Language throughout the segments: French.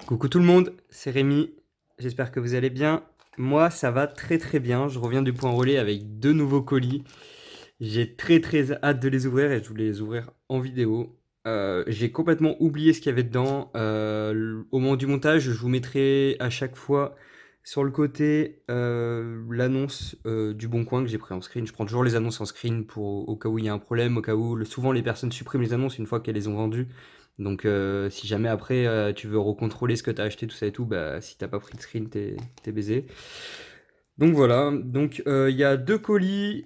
Coucou tout le monde, c'est Rémi, j'espère que vous allez bien. Moi ça va très très bien, je reviens du point relais avec deux nouveaux colis. J'ai très très hâte de les ouvrir et je voulais les ouvrir en vidéo. J'ai complètement oublié ce qu'il y avait dedans. Au moment du montage, je vous mettrai à chaque fois sur le côté l'annonce du Bon Coin que j'ai pris en screen. Je prends toujours les annonces en screen pour au cas où il y a un problème, au cas où souvent les personnes suppriment les annonces une fois qu'elles les ont vendues. Donc si jamais après tu veux recontrôler ce que tu as acheté, tout ça et tout, bah si t'as pas pris de screen, t'es baisé. Donc voilà, donc il y a deux colis,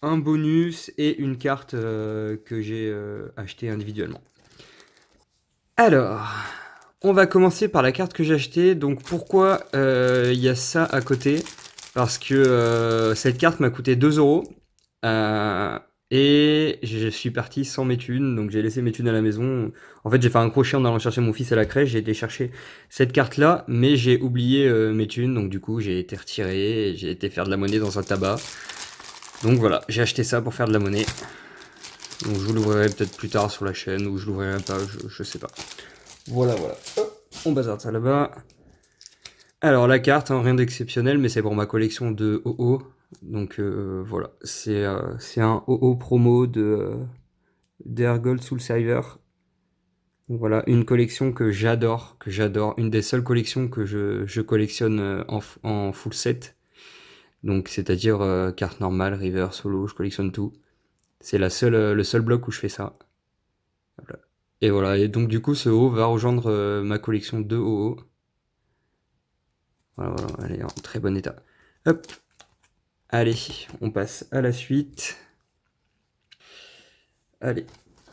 un bonus et une carte que j'ai achetée individuellement. Alors, on va commencer par la carte que j'ai achetée. Donc pourquoi il y a ça à côté? Parce que cette carte m'a coûté 2 euros. Euh, et je suis parti sans mes thunes, donc j'ai laissé mes thunes à la maison. En fait, j'ai fait un crochet en allant chercher mon fils à la crèche. J'ai été chercher cette carte-là, mais j'ai oublié mes thunes, donc du coup, j'ai été retiré. Et j'ai été faire de la monnaie dans un tabac. Donc voilà, j'ai acheté ça pour faire de la monnaie. Donc je vous l'ouvrirai peut-être plus tard sur la chaîne, ou je l'ouvrirai pas, je sais pas. Voilà, voilà. Hop, on bazarde ça là-bas. Alors la carte, hein, rien d'exceptionnel, mais c'est pour ma collection de OO. Donc voilà, c'est un OO promo de d'Airgold Soul Silver. Donc voilà, une collection que j'adore. Une des seules collections que je collectionne en full set. Donc c'est-à-dire carte normale, river, solo, je collectionne tout. C'est le seul bloc où je fais ça. Voilà. Et voilà, et donc du coup ce haut va rejoindre ma collection de OO. Voilà, voilà, elle est en très bon état. Hop, allez, on passe à la suite. Allez,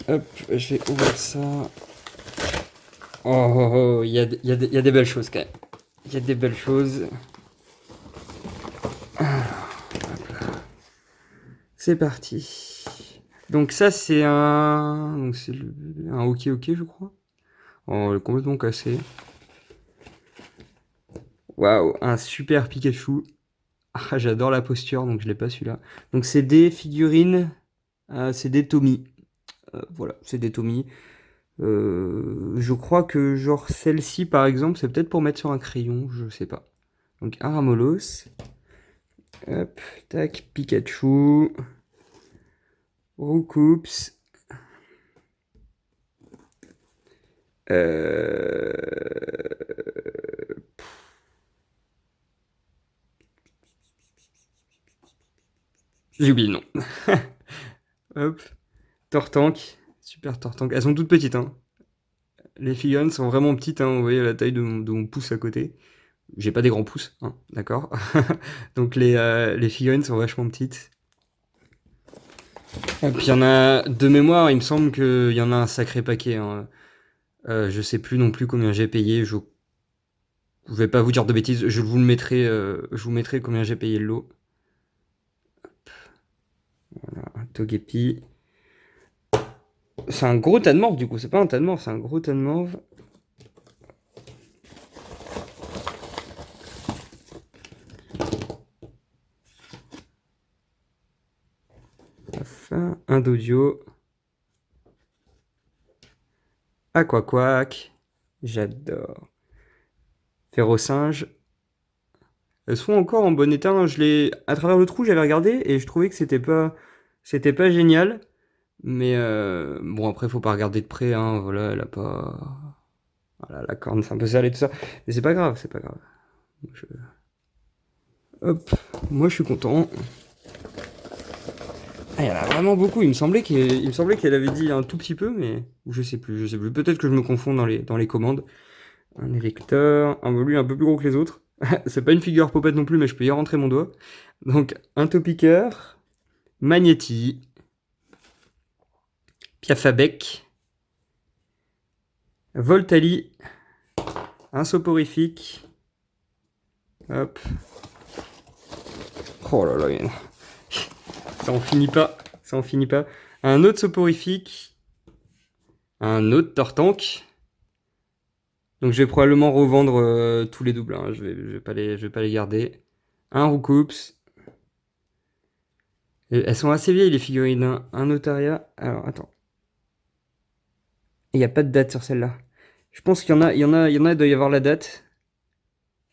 hop, je vais ouvrir ça. Oh, oh, oh, il y a des belles choses quand même. Il y a des belles choses. C'est parti. Donc ça c'est un ok ok je crois. Oh, elle est complètement cassé. Waouh, un super Pikachu. Ah, j'adore la posture, donc je l'ai pas celui-là. Donc c'est des figurines, c'est des Tommy. Voilà, c'est des Tommy. Je crois que genre celle-ci par exemple, c'est peut-être pour mettre sur un crayon, je sais pas. Donc un Ramolos. Hop, tac, Pikachu. Roucoups. Euh... J'ai oublié le nom. Hop, Tortank. Super Tortank. Elles sont toutes petites, hein. Les figurines sont vraiment petites, hein. Vous voyez la taille de mon pouce à côté. J'ai pas des grands pouces, hein, d'accord. Donc les figurines sont vachement petites. Et puis il y en a de mémoire, il me semble qu'il y en a un sacré paquet, hein. Je sais plus non plus combien j'ai payé. Je vais pas vous dire de bêtises. Je vous mettrai combien j'ai payé le lot. Un Togepi. C'est un gros tas de morph du coup. C'est pas un tas de morph, c'est un gros tas de morph. Enfin, un Dodio. Aquaquack. J'adore. Ferrosinge. Elles sont encore en bon état, hein. À travers le trou, j'avais regardé et je trouvais que c'était pas génial. Mais bon, après, faut pas regarder de près, hein. Voilà, elle a pas, voilà, la corne, c'est un peu sale et tout ça. Mais c'est pas grave, c'est pas grave. Je- Hop, moi je suis content. Ah, il y en a vraiment beaucoup. Il me semblait qu'elle avait dit un tout petit peu, mais je sais plus, je sais plus. Peut-être que je me confonds dans les commandes. Un électeur, lui un peu plus gros que les autres. C'est pas une figure popette non plus, mais je peux y rentrer mon doigt. Donc un Topiqueur, Magnéti, Piafabec, Voltali, un soporifique. Hop. Oh là là, ça en finit pas. Ça en finit pas. Un autre soporifique. Un autre Tortank. Donc je vais probablement revendre tous les doubles, hein. Je vais pas les garder. Un Roucoups. Elles sont assez vieilles les figurines, hein. Un Otaria. Alors attends. Il n'y a pas de date sur celle-là. Je pense qu'il y en a, il doit y avoir la date.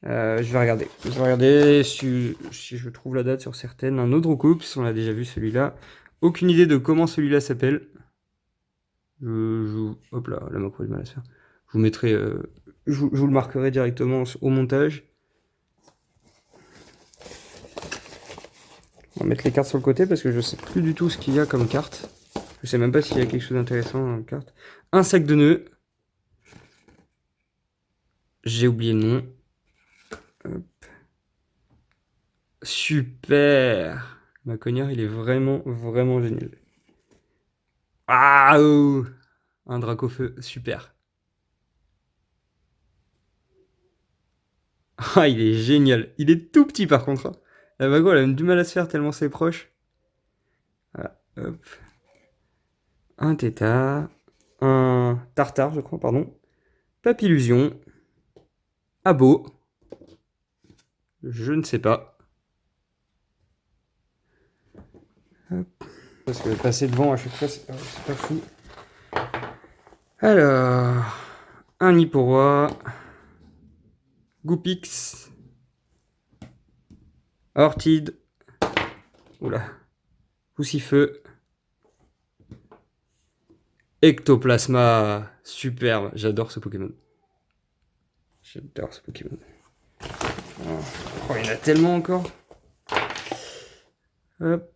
Je vais regarder. Je vais regarder si je trouve la date sur certaines. Un autre couple, on a déjà vu celui-là. Aucune idée de comment celui-là s'appelle. Hop là, la macro a du mal à se faire. Je vous mettrai, je vous le marquerai directement au montage. On va mettre les cartes sur le côté parce que je sais plus du tout ce qu'il y a comme carte. Je sais même pas s'il y a quelque chose d'intéressant dans la carte. Un sac de nœuds. J'ai oublié le nom. Hop. Super. Ma cognard, il est vraiment, vraiment génial. Ah oh, un Dracofeu, super. Ah, il est génial. Il est tout petit par contre, hein. La Mago, elle a même du mal à se faire tellement c'est proche. Voilà, hop. Un Tétard. Un Tartare, je crois, pardon. Papillusion. Abo. Je ne sais pas. Hop. Parce que passer devant à chaque fois, c'est pas fou. Alors. Un Hipporois. Goupix. Ortide. Oula. Poussifeu. Ectoplasma. Superbe. J'adore ce Pokémon. J'adore ce Pokémon. Oh, il y en a tellement encore. Hop.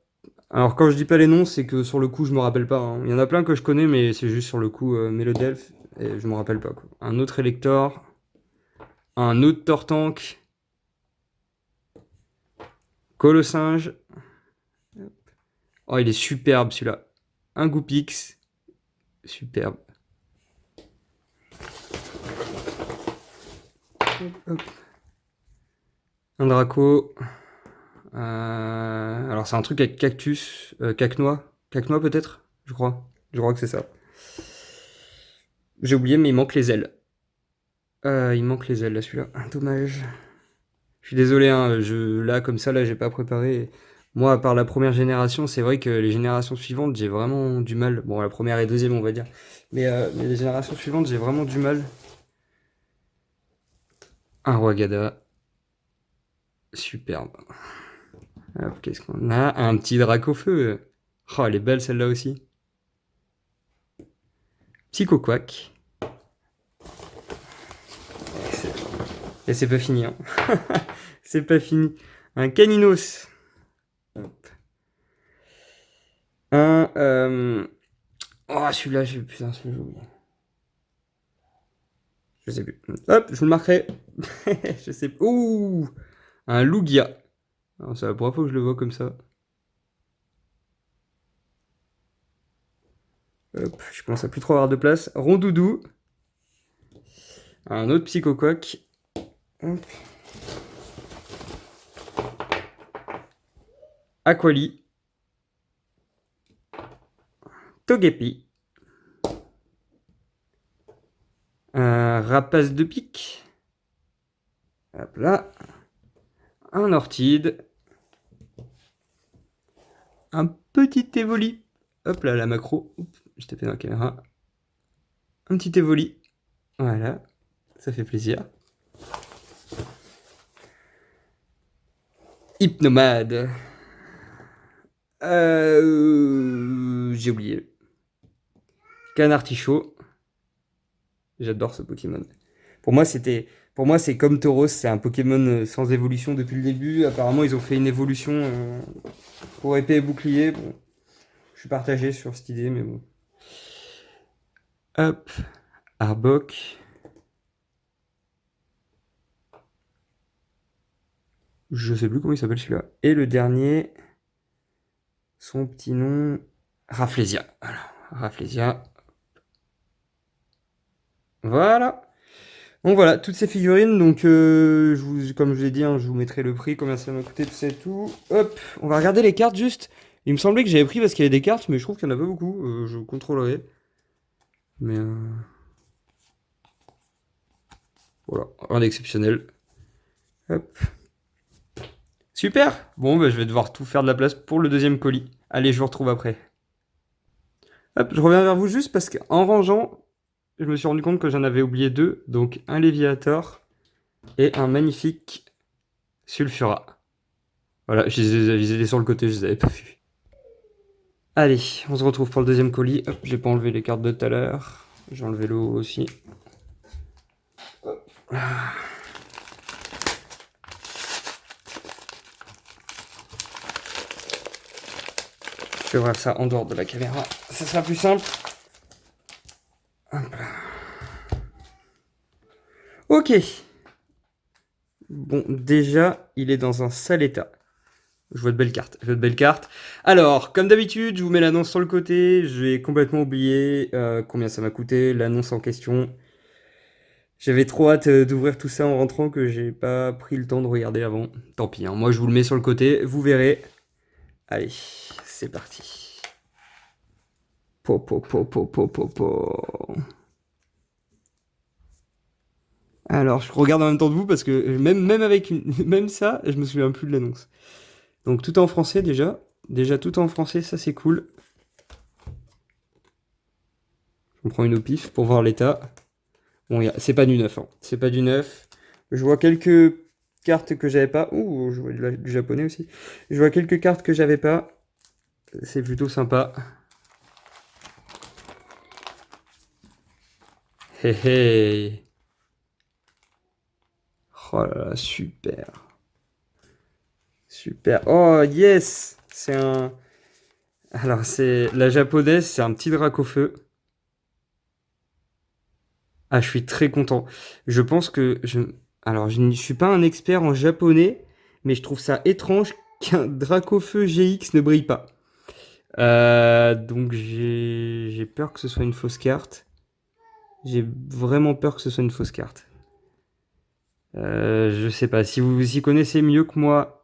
Alors quand je dis pas les noms, c'est que sur le coup je me rappelle pas, hein. Il y en a plein que je connais, mais c'est juste sur le coup Mélodelph, et je me rappelle pas, quoi. Un autre Elector. Un autre Tortank. Colossinge. Oh, il est superbe celui-là. Un Goupix. Superbe. Hop. Un Draco. Alors c'est un truc avec cactus, cacnois. Cacnois peut-être, je crois. Je crois que c'est ça. J'ai oublié, mais il manque les ailes. Il manque les ailes là, celui-là. Dommage. Je suis désolé, hein, là comme ça, là j'ai pas préparé. Moi, à part la première génération, c'est vrai que les générations suivantes, j'ai vraiment du mal. Bon, la première et deuxième, on va dire. Mais les générations suivantes, j'ai vraiment du mal. Un Roagada. Superbe. Hop, qu'est-ce qu'on a? Un petit Dracofeu. Oh, elle est belle celle-là aussi. Psychoquack. Et c'est pas fini, hein. C'est pas fini. Un Caninos. Hop. Un... Oh, celui-là, putain, celui-là, j'ai oublié. Je sais plus. Hop, je vous le marquerai. Je sais plus. Ouh, un Lugia. C'est la première fois que je le vois comme ça. Hop, je commence à plus trop avoir de place. Rondoudou. Un autre Psychoquack. Hop. Aquali. Togepi. Un Rapace de pique. Hop là. Un Ortide. Un petit Evoli. Hop là, la macro. Oups, je tapais dans la caméra. Un petit Evoli. Voilà. Ça fait plaisir. Hypnomade. J'ai oublié. Canartichaud. J'adore ce Pokémon. Pour moi, c'est comme Tauros, c'est un Pokémon sans évolution depuis le début. Apparemment, ils ont fait une évolution pour épée et bouclier. Bon, je suis partagé sur cette idée, mais bon. Hop, Arbok. Je sais plus comment il s'appelle celui-là. Et le dernier, son petit nom, Rafflesia. Alors, Rafflesia. Voilà. Donc voilà, toutes ces figurines, donc comme je vous ai dit, hein, je vous mettrai le prix, combien ça m'a coûté, tout ça et tout. Hop, on va regarder les cartes juste. Il me semblait que j'avais pris parce qu'il y avait des cartes, mais je trouve qu'il n'y en a pas beaucoup. Je contrôlerai. Mais voilà, rien d'exceptionnel. Hop. Super. Bon, bah, je vais devoir tout faire de la place pour le deuxième colis. Allez, je vous retrouve après. Hop, je reviens vers vous juste parce qu'en rangeant, je me suis rendu compte que j'en avais oublié deux. Donc un Léviator et un magnifique Sulfura. Voilà, ils étaient sur le côté, je les avais pas vus. Allez, on se retrouve pour le deuxième colis. Hop, j'ai pas enlevé les cartes de tout à l'heure. J'ai enlevé l'eau aussi. Je vais ouvrir ça en dehors de la caméra. Ça sera plus simple. Hop là. Ok. Bon, déjà, il est dans un sale état. Je vois de belles cartes. Je vois de belles cartes. Alors, comme d'habitude, je vous mets l'annonce sur le côté. J'ai complètement oublié combien ça m'a coûté, l'annonce en question. J'avais trop hâte d'ouvrir tout ça en rentrant que j'ai pas pris le temps de regarder avant. Tant pis, hein. Moi je vous le mets sur le côté, vous verrez. Allez, c'est parti. Po, po, po, po, po, po, po. Alors, je regarde en même temps de vous parce que même avec même ça, je me souviens plus de l'annonce. Donc tout est en français déjà. Déjà tout est en français, ça c'est cool. Je prends une au pif pour voir l'état. Bon, c'est pas du neuf, hein. C'est pas du neuf. Je vois quelques cartes que j'avais pas. Ouh, je vois du japonais aussi. Je vois quelques cartes que j'avais pas. C'est plutôt sympa. Hé hé. Oh là là, super. Super. Oh yes. C'est un... Alors, c'est la japonaise, c'est un petit drac au feu. Ah, je suis très content. Je pense que je... Alors, je ne suis pas un expert en japonais, mais je trouve ça étrange qu'un Dracofeu GX ne brille pas. Donc, j'ai peur que ce soit une fausse carte. J'ai vraiment peur que ce soit une fausse carte. Je sais pas. Si vous y connaissez mieux que moi,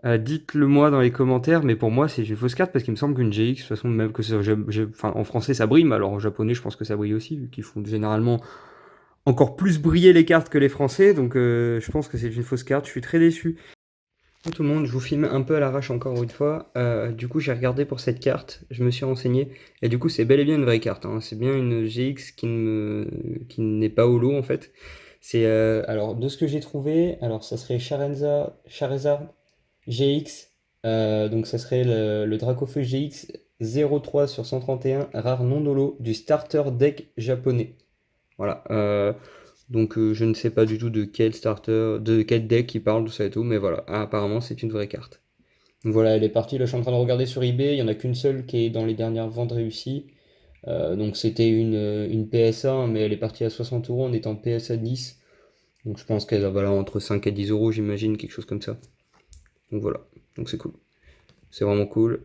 dites-le moi dans les commentaires. Mais pour moi, c'est une fausse carte parce qu'il me semble qu'une GX, de toute façon, même que enfin, en français, ça brille, mais alors en japonais, je pense que ça brille aussi, vu qu'ils font généralement encore plus briller les cartes que les Français, donc je pense que c'est une fausse carte, je suis très déçu. Bonjour tout le monde, je vous filme un peu à l'arrache encore une fois, du coup j'ai regardé pour cette carte, je me suis renseigné, et du coup c'est bel et bien une vraie carte, hein. C'est bien une GX qui n'est pas holo en fait. C'est alors de ce que j'ai trouvé, alors ça serait Charizard GX, donc ça serait le Dracofeu GX 03 sur 131, rare non holo, du starter deck japonais. Voilà. Donc je ne sais pas du tout de quel starter, de quel deck il parle, tout ça et tout, mais voilà. Ah, apparemment c'est une vraie carte. Donc voilà, elle est partie. Là, je suis en train de regarder sur eBay. Il n'y en a qu'une seule qui est dans les dernières ventes réussies. Donc c'était une PSA, hein, mais elle est partie à 60 euros en étant PSA 10. Donc je pense qu'elle va valoir entre 5 et 10 euros, j'imagine, quelque chose comme ça. Donc voilà. Donc c'est cool. C'est vraiment cool.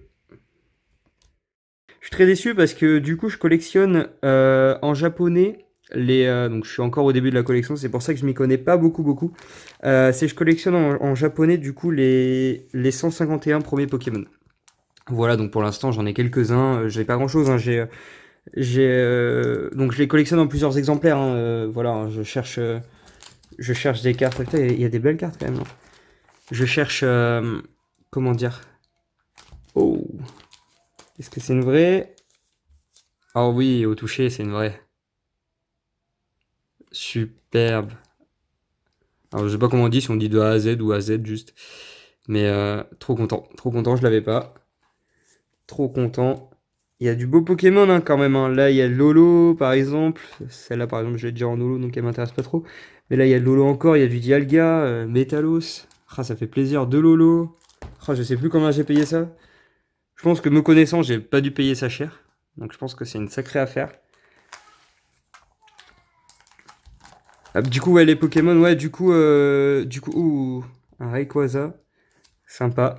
Je suis très déçu parce que du coup je collectionne en japonais donc je suis encore au début de la collection, c'est pour ça que je m'y connais pas beaucoup. Je collectionne en japonais du coup les 151 premiers Pokémon. Voilà, donc pour l'instant j'en ai quelques-uns, j'ai pas grand chose, hein, donc je les collectionne en plusieurs exemplaires, hein, voilà, hein, je cherche des cartes. Putain, il y a des belles cartes quand même, hein. Je cherche comment dire. Oh, est-ce que c'est une vraie? Ah oui, au toucher, c'est une vraie. Superbe. Alors, je sais pas comment on dit, si on dit de A à Z ou A Z juste. Mais trop content. Trop content, je l'avais pas. Trop content. Il y a du beau Pokémon hein, quand même, hein. Là, il y a Lolo par exemple. Celle-là, par exemple, je l'ai déjà en Lolo, donc elle m'intéresse pas trop. Mais là, il y a Lolo encore. Il y a du Dialga, Metalos. Ah, ça fait plaisir. De Lolo. Ah, je sais plus combien j'ai payé ça. Je pense que me connaissant, j'ai pas dû payer ça cher. Donc, je pense que c'est une sacrée affaire. Ah, du coup, ouais, les Pokémon, ouais, ouh, un Rayquaza, sympa.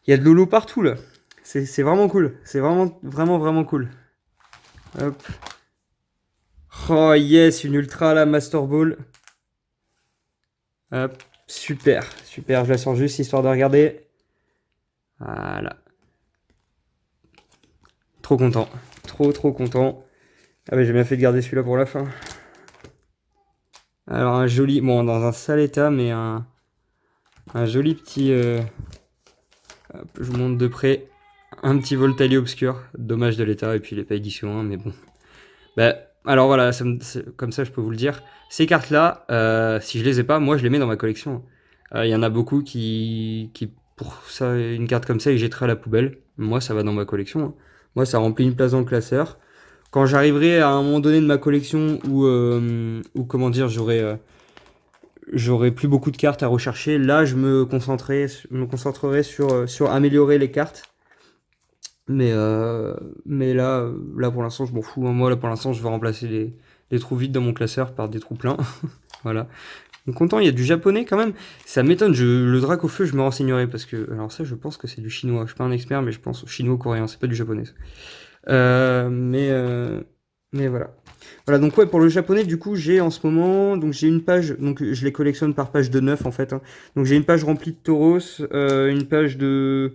Il y a de Lolo partout, là. C'est vraiment cool. C'est vraiment cool. Hop. Oh, yes, une Ultra, la Master Ball. Hop, super, super. Je la sors juste, histoire de regarder. Voilà. Trop content. Trop content. Ah, mais j'ai bien fait de garder celui-là pour la fin. Alors, un joli... Bon, dans un sale état, mais un joli petit... Hop, je vous montre de près un petit Voltali obscur. Dommage de l'état, et puis il est pas édition 1, mais bon. Bah, alors voilà, comme ça je peux vous le dire. Ces cartes-là, si je les ai pas, moi je les mets dans ma collection. Il y en a beaucoup qui pour ça, une carte comme ça, ils jetteraient à la poubelle. Moi, ça va dans ma collection, hein. Moi, ça remplit une place dans le classeur. Quand j'arriverai à un moment donné de ma collection où comment dire, j'aurai plus beaucoup de cartes à rechercher, là, je me concentrerai sur améliorer les cartes. Mais, là pour l'instant, je m'en fous, hein. Moi, là, pour l'instant, je vais remplacer les trous vides dans mon classeur par des trous pleins. Voilà. Donc, content, il y a du japonais quand même. Ça m'étonne, le drac au feu, je me renseignerai parce que. Alors, ça, je pense que c'est du chinois. Je suis pas un expert, mais je pense chinois-coréen, c'est pas du japonais, ça. Euh, mais, euh, mais voilà. Voilà, donc ouais, pour le japonais, du coup, j'ai en ce moment, donc j'ai une page, donc je les collectionne par page de 9 en fait, hein. Donc j'ai une page remplie de Tauros, une page de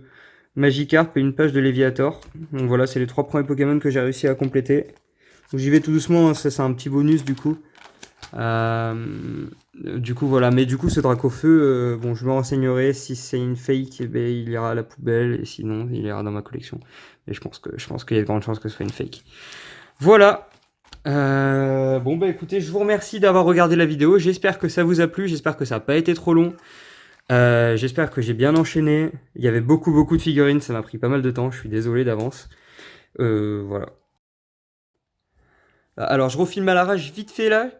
Magikarp et une page de Léviator. Donc voilà, c'est les 3 premiers Pokémon que j'ai réussi à compléter. Donc j'y vais tout doucement, hein, ça c'est un petit bonus du coup. Du coup voilà, mais du coup ce Dracofeu, bon je me renseignerai, si c'est une fake, eh ben, il ira à la poubelle, et sinon il ira dans ma collection. Mais je pense qu'il y a de grandes chances que ce soit une fake. Voilà. Bon bah écoutez, je vous remercie d'avoir regardé la vidéo, j'espère que ça vous a plu, j'espère que ça n'a pas été trop long. J'espère que j'ai bien enchaîné. Il y avait beaucoup de figurines, ça m'a pris pas mal de temps, je suis désolé d'avance. Voilà. Alors je refilme à l'arrache vite fait là,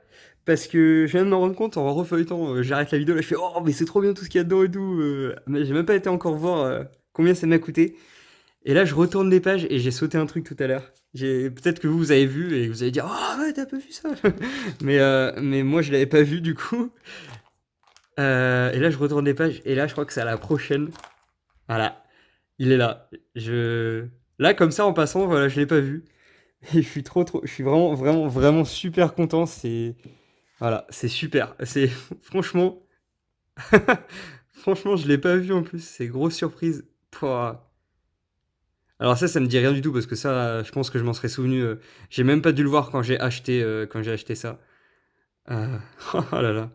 parce que je viens de me rendre compte en refeuilletant, j'arrête la vidéo là, je fais oh mais c'est trop bien tout ce qu'il y a dedans et tout. Mais j'ai même pas été encore voir combien ça m'a coûté. Et là je retourne les pages et j'ai sauté un truc tout à l'heure. Peut-être que vous avez vu et vous allez dire oh ouais t'as pas vu ça. mais moi je l'avais pas vu du coup. Et là je retourne les pages et là je crois que c'est à la prochaine. Voilà, il est là. Là comme ça en passant, voilà, je l'ai pas vu. Et je suis vraiment super content. Voilà, c'est super. Franchement, franchement, je l'ai pas vu en plus. C'est grosse surprise. Pouah. Alors ça me dit rien du tout parce que ça, je pense que je m'en serais souvenu. J'ai même pas dû le voir quand j'ai acheté ça. Euh, Oh là là.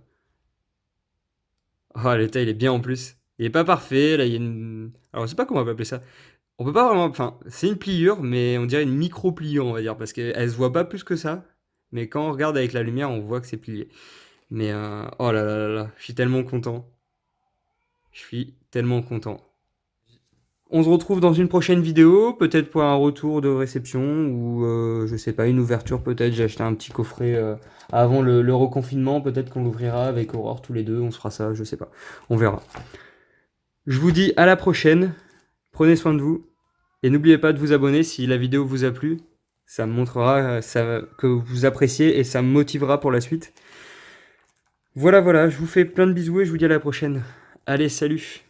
Oh, l'état, il est bien en plus. Il est pas parfait. Là, il y a une. Alors, je sais pas comment on va appeler ça. On peut pas vraiment. Enfin, c'est une pliure, mais on dirait une micro-pliure, on va dire, parce qu'elle se voit pas plus que ça. Mais quand on regarde avec la lumière, on voit que c'est plié. Mais oh là là là là, je suis tellement content. Je suis tellement content. On se retrouve dans une prochaine vidéo, peut-être pour un retour de réception ou je sais pas, une ouverture peut-être. J'ai acheté un petit coffret avant le reconfinement, peut-être qu'on l'ouvrira avec Aurore tous les deux, on se fera ça, je sais pas. On verra. Je vous dis à la prochaine, prenez soin de vous et n'oubliez pas de vous abonner si la vidéo vous a plu. Ça me montrera que vous appréciez et ça me motivera pour la suite. Voilà, je vous fais plein de bisous et je vous dis à la prochaine. Allez, salut!